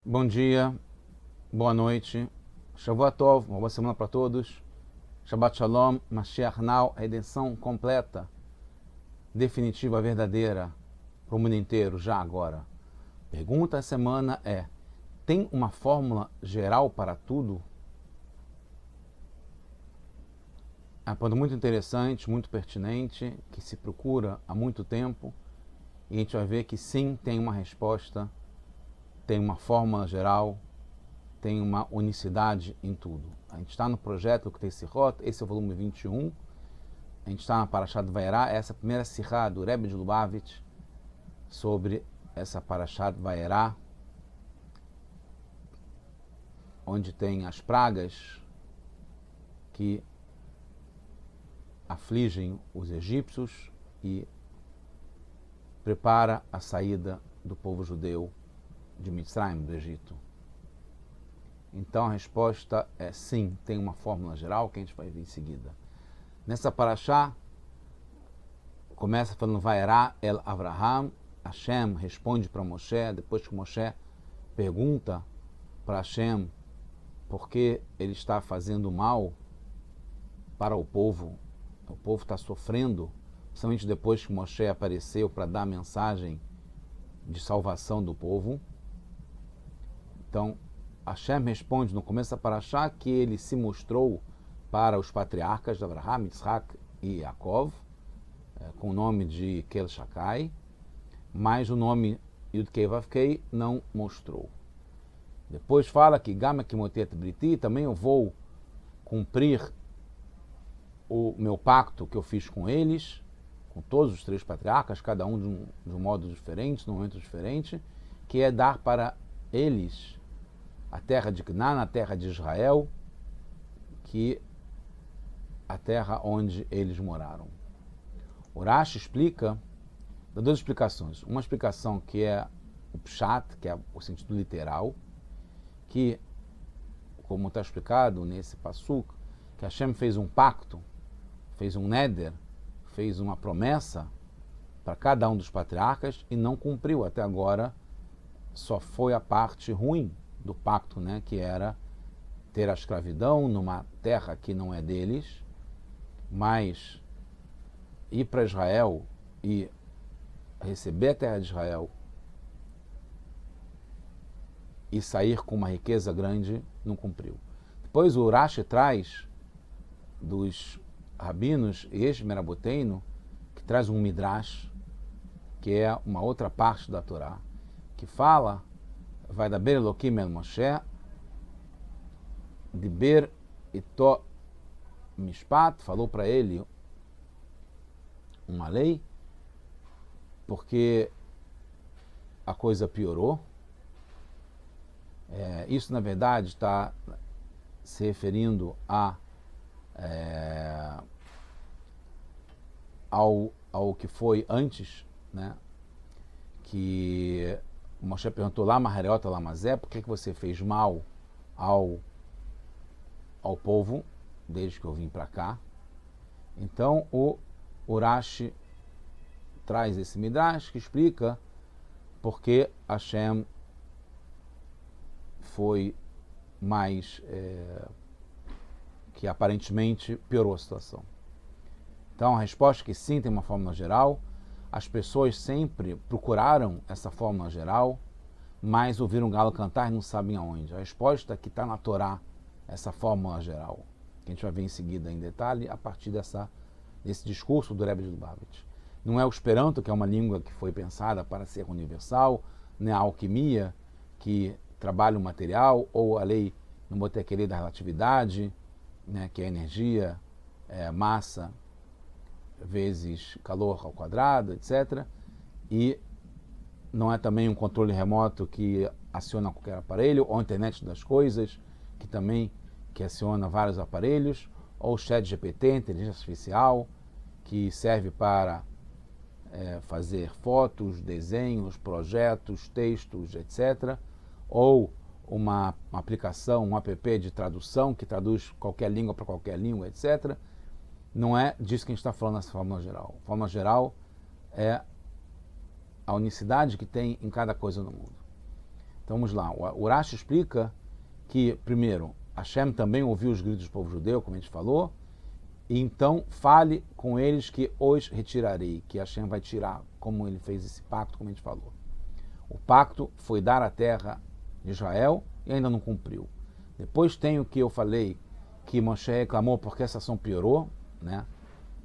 Bom dia, boa noite, Shavua Tov, uma boa semana para todos. Shabbat Shalom, Mashiach Now, a redenção completa, definitiva, verdadeira, para o mundo inteiro, já agora. Pergunta da semana é: tem uma fórmula geral para tudo? É um ponto muito interessante, muito pertinente, que se procura há muito tempo, e a gente vai ver que sim, tem uma resposta, tem uma fórmula geral, tem uma unicidade em tudo. A gente está no projeto que tem Sirot, esse é o volume 21. A gente está na Parashat Vayera, essa é a primeira Sirá do Rebbe de Lubavitch sobre essa Parashat Vayera, onde tem as pragas que afligem os egípcios e prepara a saída do povo judeu de Mitzrayim, do Egito. Então a resposta é sim, tem uma fórmula geral que a gente vai ver em seguida. Nessa paraxá, começa falando Vayera el Avraham, Hashem responde para Moshe, depois que Moshe pergunta para Hashem por que ele está fazendo mal para o povo está sofrendo, principalmente depois que Moshe apareceu para dar a mensagem de salvação do povo. Então, Hashem responde no começo da paraxá que ele se mostrou para os patriarcas de Abraham, Yitzhak e Yaakov, com o nome de Kel Shakai, mas o nome Yud-Kei Vav-Kei não mostrou. Depois fala que Gama Kimotet Briti, também eu vou cumprir o meu pacto que eu fiz com eles, com todos os três patriarcas, cada um de um modo diferente, num momento diferente, que é dar para eles a terra de Canaã, a terra de Israel, que a terra onde eles moraram. Urashi explica, dá duas explicações. Uma explicação que é o pshat, que é o sentido literal, que, como está explicado nesse passuk, que Hashem fez um pacto, fez um neder, fez uma promessa para cada um dos patriarcas e não cumpriu até agora. Só foi a parte ruim do pacto, né, que era ter a escravidão numa terra que não é deles, mas ir para Israel e receber a terra de Israel e sair com uma riqueza grande, não cumpriu. Depois o Urashi traz dos rabinos ex-Meraboteino, que traz um midrash, que é uma outra parte da Torá, que fala vai da Ber Elokim el Moshe, de Ber Ito Mishpat, falou para ele uma lei, porque a coisa piorou. Isso, na verdade, está se referindo ao que foi antes, né? Que Moshe perguntou lá, Mahariota Lamazé, por que você fez mal ao povo desde que eu vim para cá? Então o Urashi traz esse midrash que explica por que Hashem foi mais que aparentemente piorou a situação. Então a resposta é que sim, tem uma fórmula geral. As pessoas sempre procuraram essa fórmula geral, mas ouviram o galo cantar e não sabem aonde. A resposta é que está na Torá, essa fórmula geral, que a gente vai ver em seguida em detalhe, a partir desse discurso do Rebbe de Lubavitch. Não é o Esperanto, que é uma língua que foi pensada para ser universal, nem a alquimia, que trabalha o material, ou a lei no Motequele da relatividade, né, que é energia, massa, vezes calor ao quadrado, etc. E não é também um controle remoto que aciona qualquer aparelho, ou a internet das coisas, que aciona vários aparelhos, ou o ChatGPT, inteligência artificial, que serve para fazer fotos, desenhos, projetos, textos, etc. Ou uma aplicação, um app de tradução, que traduz qualquer língua para qualquer língua, etc. Não é disso que a gente está falando nessa fórmula geral. A fórmula geral é a unicidade que tem em cada coisa no mundo. Então vamos lá, o Rashi explica que, primeiro, Hashem também ouviu os gritos do povo judeu, como a gente falou, e então fale com eles que os retirarei, que Hashem vai tirar, como ele fez esse pacto, como a gente falou. O pacto foi dar a terra de Israel e ainda não cumpriu. Depois tem o que eu falei, que Moshe reclamou porque essa ação piorou, né?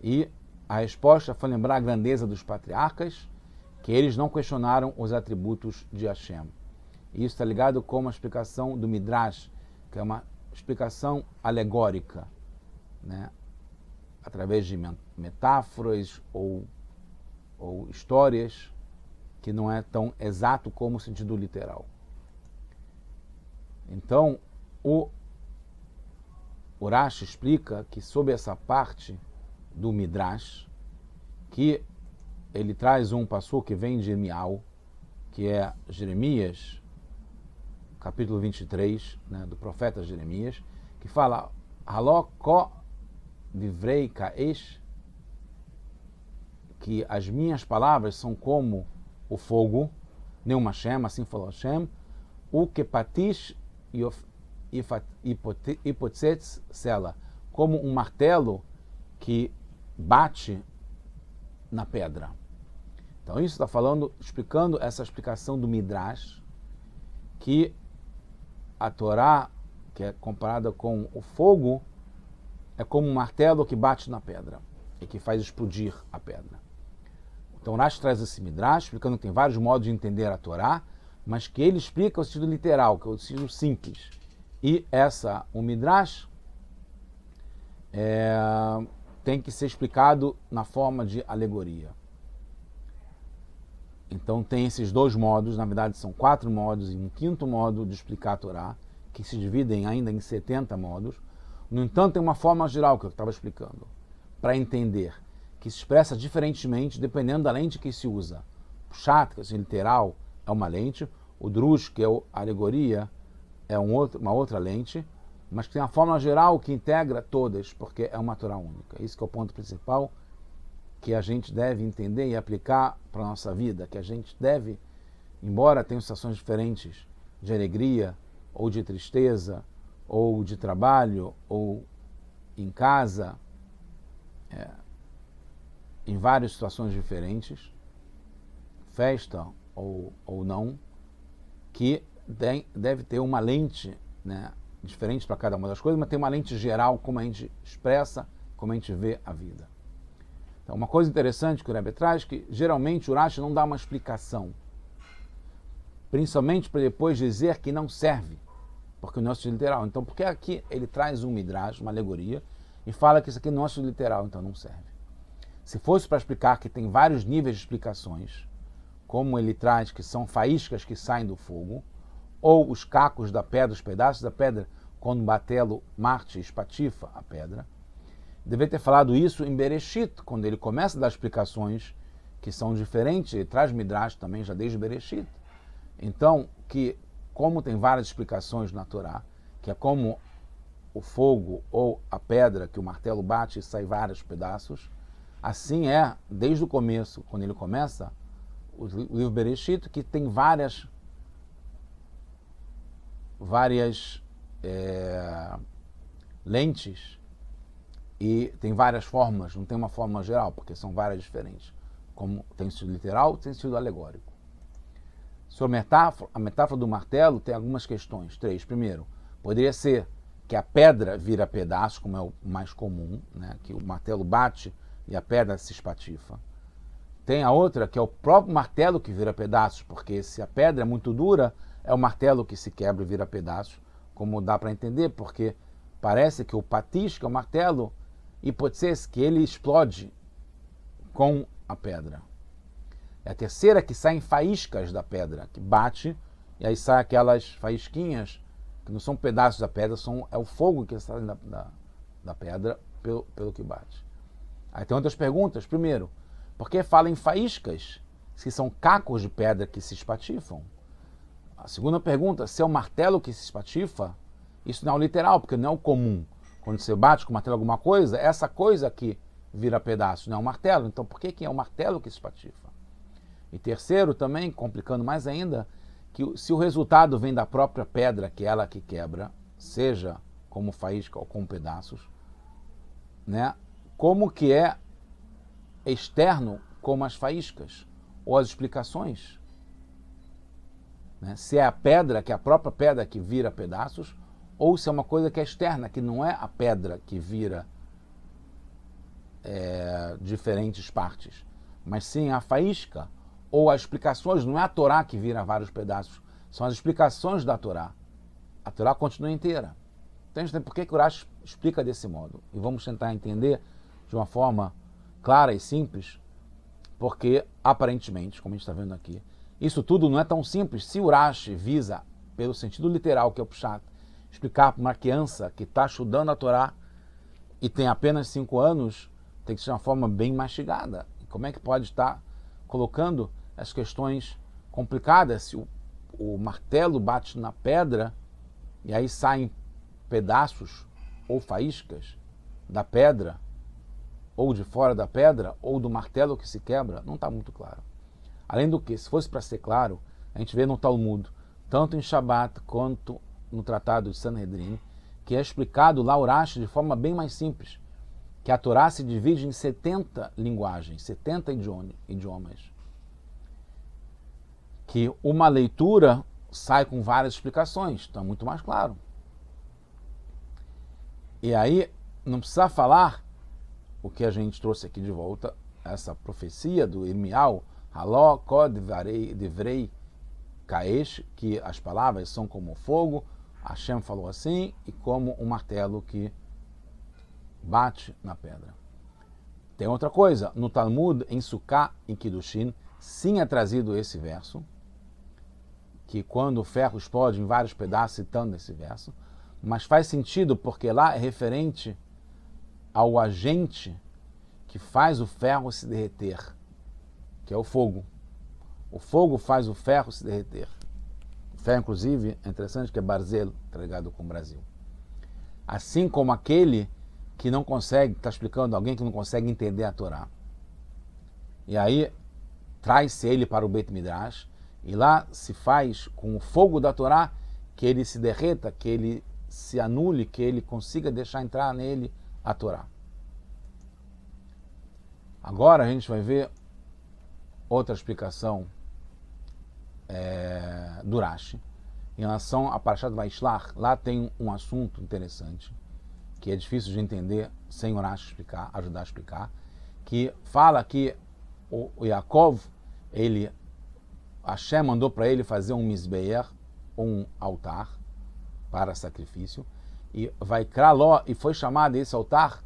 E a resposta foi lembrar a grandeza dos patriarcas, que eles não questionaram os atributos de Hashem. E isso está ligado com uma explicação do Midrash, que é uma explicação alegórica, né? Através de metáforas ou histórias, que não é tão exato como o sentido literal. Então, o Rashi explica que sob essa parte do Midrash, que ele traz um passo que vem de Miau, que é Jeremias, capítulo 23, né, do profeta Jeremias, que fala Haló ko divrei kaesh, que as minhas palavras são como o fogo, Neum Hashem, assim falou Hashem, o que patish hipotzetz sela, como um martelo que bate na pedra. Então isso está falando, explicando essa explicação do Midrash, que a Torá, que é comparada com o fogo, é como um martelo que bate na pedra e que faz explodir a pedra. Então, Rashi traz esse Midrash, explicando que tem vários modos de entender a Torá, mas que ele explica o sentido literal, que é o sentido simples. E o Midrash tem que ser explicado na forma de alegoria. Então, tem esses dois modos, na verdade são 4 modos, e um quinto modo de explicar a Torá, que se dividem ainda em 70 modos. No entanto, tem uma forma geral que eu estava explicando, para entender, que se expressa diferentemente dependendo da lente que se usa. O Pshat, que é literal, é uma lente. O Drush, que é a alegoria, é uma outra lente. Mas que tem a fórmula geral que integra todas, porque é uma Torá única. Esse que é o ponto principal que a gente deve entender e aplicar para a nossa vida. Que a gente deve, embora tenha situações diferentes de alegria, ou de tristeza, ou de trabalho, ou em casa, em várias situações diferentes, festa ou não, que deve ter uma lente, né, diferente para cada uma das coisas, mas tem uma lente geral, como a gente expressa, como a gente vê a vida. Então, uma coisa interessante que o Rebbe traz, que geralmente o Rashi não dá uma explicação, principalmente para depois dizer que não serve, porque o nosso é literal. Então, porque aqui ele traz um Midrash, uma alegoria, e fala que isso aqui é nosso literal, então não serve. Se fosse para explicar que tem vários níveis de explicações, como ele traz que são faíscas que saem do fogo, ou os cacos da pedra, os pedaços da pedra, quando o batelo Marte espatifa a pedra, deveria ter falado isso em Bereshit, quando ele começa a dar explicações que são diferentes, ele traz Midrash também já desde Bereshit. Então, que como tem várias explicações na Torá, que é como o fogo ou a pedra que o martelo bate e sai vários pedaços, assim é desde o começo, quando ele começa o livro Bereshit, que tem várias lentes e tem várias formas, não tem uma forma geral, porque são várias diferentes, como tem sentido literal, tem sentido alegórico. Sobre a metáfora do martelo tem algumas questões. 3. Primeiro, poderia ser que a pedra vira pedaço, como é o mais comum, né? Que o martelo bate e a pedra se espatifa. Tem a outra, que é o próprio martelo que vira pedaços, porque se a pedra é muito dura, é o martelo que se quebra e vira pedaços, como dá para entender, porque parece que o patish, que é o martelo, e pode ser que ele explode com a pedra. É a terceira, que saem faíscas da pedra, que bate, e aí saem aquelas faísquinhas, que não são pedaços da pedra, é o fogo que sai da pedra pelo que bate. Aí tem outras perguntas. Primeiro, por que fala em faíscas, se são cacos de pedra que se espatifam? A segunda pergunta, se é o martelo que se espatifa, isso não é o literal, porque não é o comum. Quando você bate com o martelo alguma coisa, essa coisa aqui vira pedaço, não é o martelo. Então por que é o martelo que se espatifa? E terceiro também, complicando mais ainda, que se o resultado vem da própria pedra, que é ela que quebra, seja como faísca ou como pedaços, né? Como que é externo como as faíscas ou as explicações, né? Se é a pedra, que é a própria pedra que vira pedaços, ou se é uma coisa que é externa, que não é a pedra que vira diferentes partes, mas sim a faísca ou as explicações. Não é a Torá que vira vários pedaços, são as explicações da Torá. A Torá continua inteira. Então, por que o Urash explica desse modo? E vamos tentar entender de uma forma clara e simples, porque, aparentemente, como a gente está vendo aqui, isso tudo não é tão simples. Se o Urash visa, pelo sentido literal, que é o Pshat, explicar para uma criança que está estudando a Torá e tem apenas 5 anos, tem que ser de uma forma bem mastigada. E como é que pode estar colocando as questões complicadas? Se o martelo bate na pedra e aí saem pedaços ou faíscas da pedra, ou de fora da pedra, ou do martelo que se quebra, não está muito claro. Além do que, se fosse para ser claro, a gente vê no Talmud, tanto em Shabat quanto no Tratado de Sanhedrin, que é explicado lá Urash de forma bem mais simples, que a Torá se divide em 70 linguagens, 70 idiomas, que uma leitura sai com várias explicações, então é muito mais claro. E aí, não precisa falar o que a gente trouxe aqui de volta, essa profecia do Irmial, Haló, Kod, Divrei, Kaesh, que as palavras são como fogo, Hashem falou assim, e como um martelo que bate na pedra. Tem outra coisa, no Talmud, em Sukkah, em Kiddushin, sim é trazido esse verso, que quando o ferro explode em vários pedaços, citando esse verso, mas faz sentido porque lá é referente ao agente que faz o ferro se derreter, que é o fogo. O fogo faz o ferro se derreter. O ferro, inclusive, é interessante que é Barzel, tá ligado com o Brasil. Assim como aquele que não consegue, está explicando alguém que não consegue entender a Torá. E aí traz-se ele para o Beit Midrash, e lá se faz com o fogo da Torá que ele se derreta, que ele se anule, que ele consiga deixar entrar nele a Torá. Agora a gente vai ver outra explicação do Rashi em relação a Parashat Vaishlach. Lá tem um assunto interessante que é difícil de entender sem o Rashi explicar, ajudar a explicar, que fala que o Yaakov, Hashem mandou para ele fazer um Mizbeer, um altar para sacrifício, e vai Kraló, e foi chamado esse altar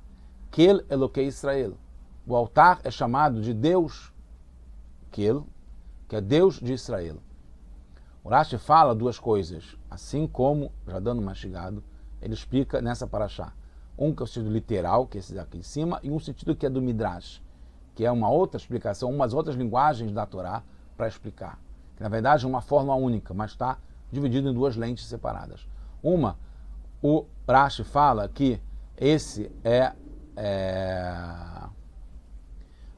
Kel Elokei Israel. O altar é chamado de Deus Kel, que é Deus de Israel. O Rashi fala duas coisas, assim como, já dando mastigado, ele explica nessa parashá. Um que é o sentido literal, que é esse aqui em cima, e um sentido que é do Midrash, que é uma outra explicação, umas outras linguagens da Torá para explicar. Que na verdade é uma fórmula única, mas está dividido em duas lentes separadas. Uma, o Rashi fala que esse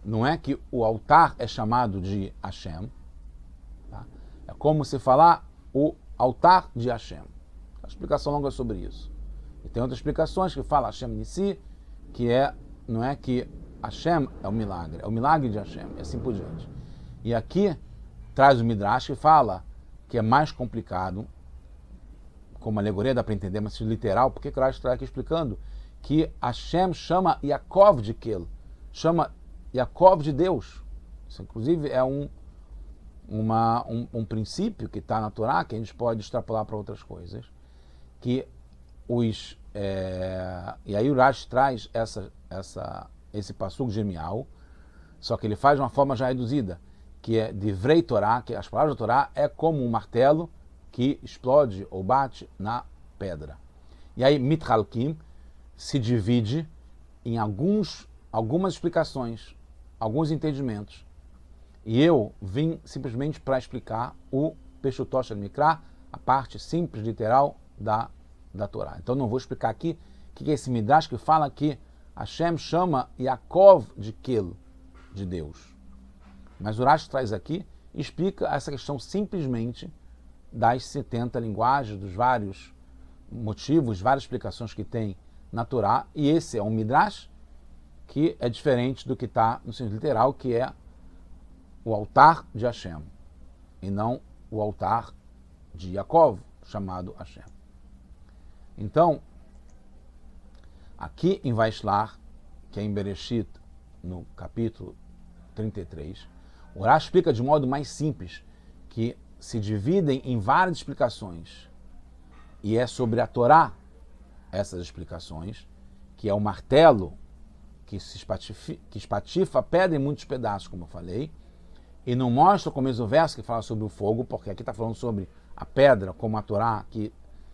não é que o altar é chamado de Hashem, tá? É como se falar o altar de Hashem. A explicação longa é sobre isso. E tem outras explicações que fala Hashem Nissi, que não é que Hashem é o milagre de Hashem, e assim por diante. E aqui traz o Midrash que fala que é mais complicado, como alegoria dá para entender, mas literal, porque o Rashi está aqui explicando que Hashem chama Yaakov de Kel, chama Yaakov de Deus. Isso inclusive é um princípio que está na Torá, que a gente pode extrapolar para outras coisas, que e aí o Rashi traz esse passuco genial, só que ele faz de uma forma já reduzida, que é Divrei Torá, que as palavras da Torá é como um martelo que explode ou bate na pedra. E aí Mithalkim se divide em algumas explicações, alguns entendimentos. E eu vim simplesmente para explicar o Peshutosh Mikra, a parte simples, literal da Torá. Então não vou explicar aqui o que é esse Midrash que fala que Hashem chama Yaakov de Kel, de Deus. Mas o Rashi traz aqui e explica essa questão simplesmente das 70 linguagens, dos vários motivos, várias explicações que tem na Torá, e esse é um Midrash que é diferente do que está no sentido literal, que é o altar de Hashem, e não o altar de Yaakov, chamado Hashem. Então, aqui em Vaishlach, que é em Bereshit, no capítulo 33, o Rashi explica de modo mais simples, que se dividem em várias explicações, e é sobre a Torá essas explicações, que é o martelo que espatifa a pedra em muitos pedaços, como eu falei, e não mostra o começo do verso que fala sobre o fogo, porque aqui está falando sobre a pedra, como a Torá, que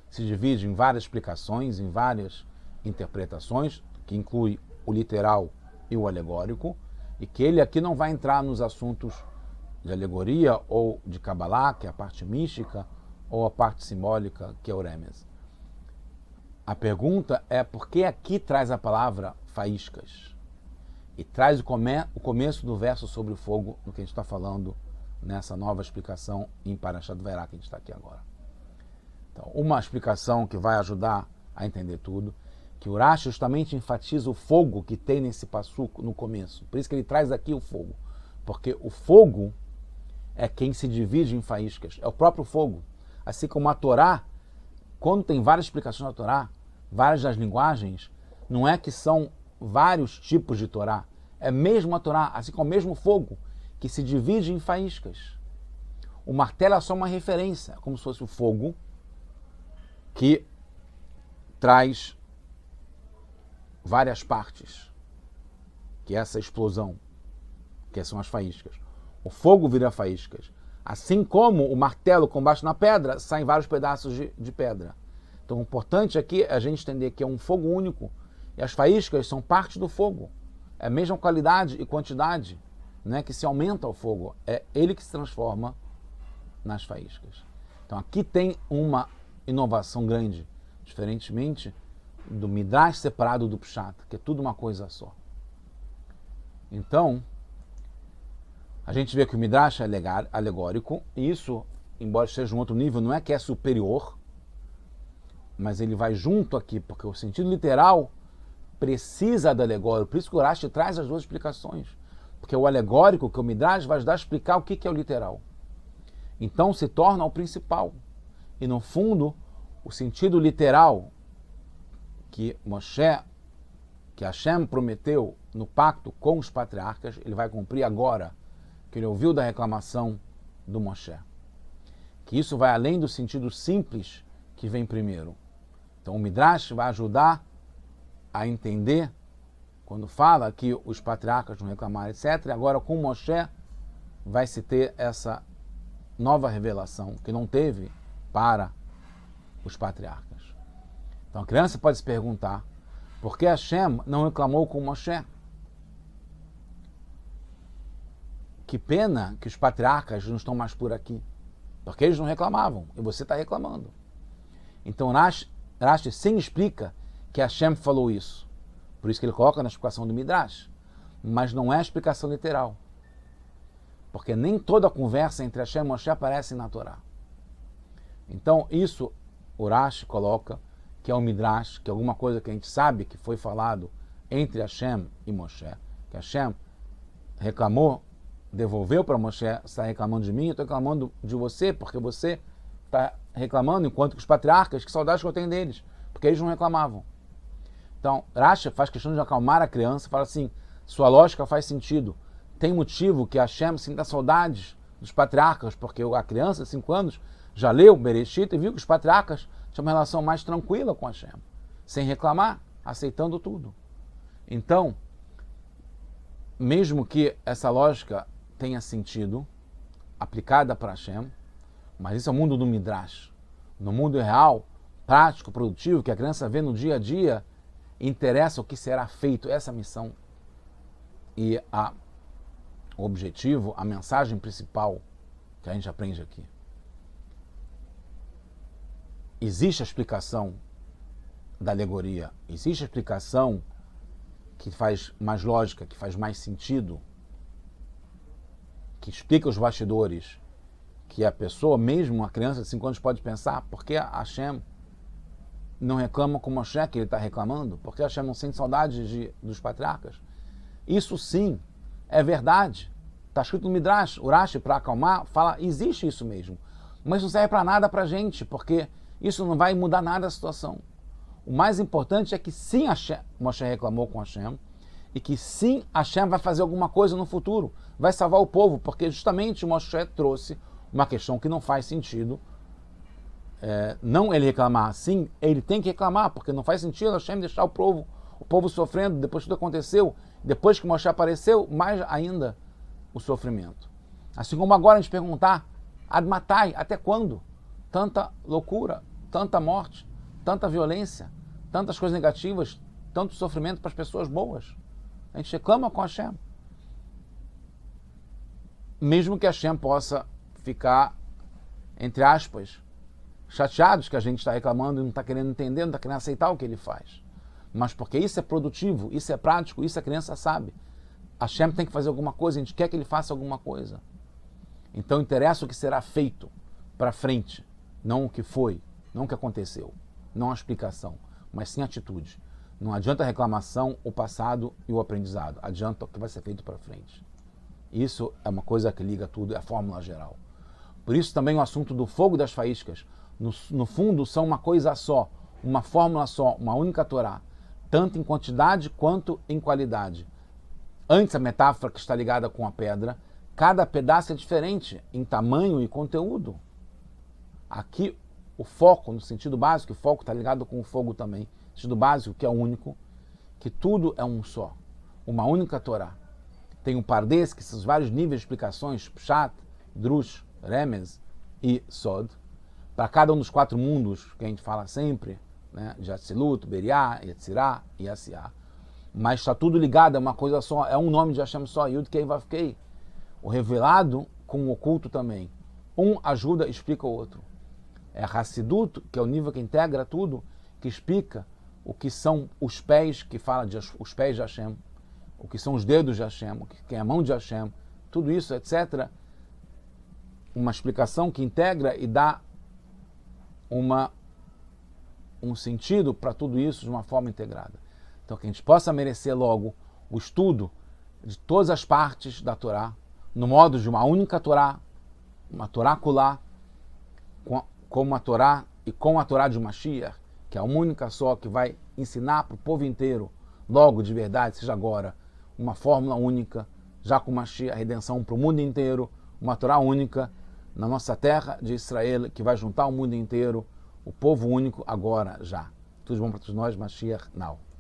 se divide em várias explicações, em várias interpretações, que inclui o literal e o alegórico, e que ele aqui não vai entrar nos assuntos de alegoria ou de Kabbalah, que é a parte mística, ou a parte simbólica, que é o Remes. A pergunta é por que aqui traz a palavra faíscas e traz o começo do verso sobre o fogo, no que a gente está falando nessa nova explicação em Parashat Vairá, que a gente está aqui agora. Então, uma explicação que vai ajudar a entender tudo, que o Rashi justamente enfatiza o fogo que tem nesse passuco no começo. Por isso que ele traz aqui o fogo. Porque o fogo é quem se divide em faíscas. É o próprio fogo. Assim como a Torá, quando tem várias explicações da Torá, várias das linguagens, não é que são vários tipos de Torá. É mesmo a Torá, assim como o mesmo fogo, que se divide em faíscas. O martelo é só uma referência, como se fosse o fogo que traz várias partes, que é essa explosão, que são as faíscas. O fogo vira faíscas. Assim como o martelo combate na pedra, saem vários pedaços de pedra. Então o importante aqui é a gente entender que é um fogo único, e as faíscas são parte do fogo. É a mesma qualidade e quantidade, não é que se aumenta o fogo, é ele que se transforma nas faíscas. Então aqui tem uma inovação grande, diferentemente do Midrash separado do Pshat, que é tudo uma coisa só. Então, a gente vê que o Midrash é alegórico, e isso, embora esteja em outro nível, não é que é superior, mas ele vai junto aqui, porque o sentido literal precisa do alegórico. Por isso que o Rashi traz as duas explicações. Porque o alegórico, que o Midrash vai ajudar a explicar o que é o literal. Então se torna o principal. E no fundo, o sentido literal que que Hashem prometeu no pacto com os patriarcas, ele vai cumprir agora, que ele ouviu da reclamação do Moshe. Que isso vai além do sentido simples que vem primeiro. Então o Midrash vai ajudar a entender, quando fala que os patriarcas não reclamaram, etc., e agora com Moshe vai se ter essa nova revelação que não teve para os patriarcas. Então a criança pode se perguntar, por que Hashem não reclamou com Moshe? Que pena que os patriarcas não estão mais por aqui, porque eles não reclamavam, e você está reclamando. Então Rashi sim explica que Hashem falou isso. Por isso que ele coloca na explicação do Midrash. Mas não é a explicação literal. Porque nem toda a conversa entre Hashem e Moshe aparece na Torá. Então isso o Rashi coloca que é o Midrash, que é alguma coisa que a gente sabe que foi falado entre Hashem e Moshe. Que Hashem reclamou, devolveu para Moshe, você está reclamando de mim, eu estou reclamando de você, porque você está reclamando, enquanto que os patriarcas, que saudades que eu tenho deles, porque eles não reclamavam. Então, Rashi faz questão de acalmar a criança, fala assim, sua lógica faz sentido. Tem motivo que Hashem sinta saudades dos patriarcas, porque a criança de 5 anos já leu Bereshit e viu que os patriarcas tinham uma relação mais tranquila com Hashem, sem reclamar, aceitando tudo. Então, mesmo que essa lógica tenha sentido aplicada para Hashem, mas isso é o mundo do Midrash. No mundo real, prático, produtivo, que a criança vê no dia a dia, interessa o que será feito, essa missão. E o objetivo, a mensagem principal que a gente aprende aqui. Existe a explicação da alegoria, existe a explicação que faz mais lógica, que faz mais sentido, que explica os bastidores, que a pessoa, mesmo a criança de 5 anos, pode pensar, por que Hashem não reclama com Moshe que ele está reclamando? Por que Hashem não sente saudade dos patriarcas? Isso sim é verdade. Está escrito no Midrash, Urashi, para acalmar, fala, existe isso mesmo. Mas não serve para nada para a gente, porque isso não vai mudar nada a situação. O mais importante é que sim Moshe reclamou com Hashem, e que sim Hashem vai fazer alguma coisa no futuro, vai salvar o povo, porque justamente Moshe trouxe uma questão que não faz sentido. Não ele reclamar, sim, ele tem que reclamar, porque não faz sentido Hashem deixar o povo sofrendo, depois que tudo aconteceu, depois que Moshe apareceu, mais ainda o sofrimento. Assim como agora a gente perguntar, Ad matai, até quando? Tanta loucura, tanta morte, tanta violência, tantas coisas negativas, tanto sofrimento para as pessoas boas. A gente reclama com Hashem. Mesmo que Hashem possa ficar, entre aspas, chateados que a gente está reclamando e não está querendo entender, não está querendo aceitar o que ele faz. Mas porque isso é produtivo, isso é prático, isso a criança sabe. Hashem tem que fazer alguma coisa, a gente quer que ele faça alguma coisa. Então interessa o que será feito para frente, não o que foi, não o que aconteceu, não a explicação, mas sim a atitude. Não adianta a reclamação, o passado e o aprendizado, adianta o que vai ser feito para frente. Isso é uma coisa que liga tudo, é a fórmula geral. Por isso também o assunto do fogo das faíscas, no fundo são uma coisa só, uma fórmula só, uma única Torá, tanto em quantidade quanto em qualidade. Antes a metáfora que está ligada com a pedra, cada pedaço é diferente em tamanho e conteúdo. Aqui o foco, no sentido básico, o foco está ligado com o fogo também, no sentido básico, que é único, que tudo é um só, uma única Torá. Tem o Pardes, que são os vários níveis de explicações, Pshat, Drush, Remez e Sod, para cada um dos 4 mundos que a gente fala sempre, né, de Atzilut, Beriá, Yetzirá e Asiá. Mas está tudo ligado, é uma coisa só, é um nome de Hashem só, Yud Kei Vav Kei. O revelado com o oculto também. Um ajuda e explica o outro. É a Hassidut, que é o nível que integra tudo, que explica o que são os pés, que fala de os pés de Hashem, o que são os dedos de Hashem, o que é a mão de Hashem, tudo isso, etc. Uma explicação que integra e dá um sentido para tudo isso de uma forma integrada. Então que a gente possa merecer logo o estudo de todas as partes da Torá, no modo de uma única Torá, uma Torá Kulá, como a Torá e com a Torá de Mashiach, que é uma única só, que vai ensinar para o povo inteiro, logo de verdade, seja agora, uma fórmula única, já com Mashiach, a redenção para o mundo inteiro, uma Torá única na nossa terra de Israel, que vai juntar o mundo inteiro, o povo único agora, já. Tudo de bom para todos nós, Mashiach now.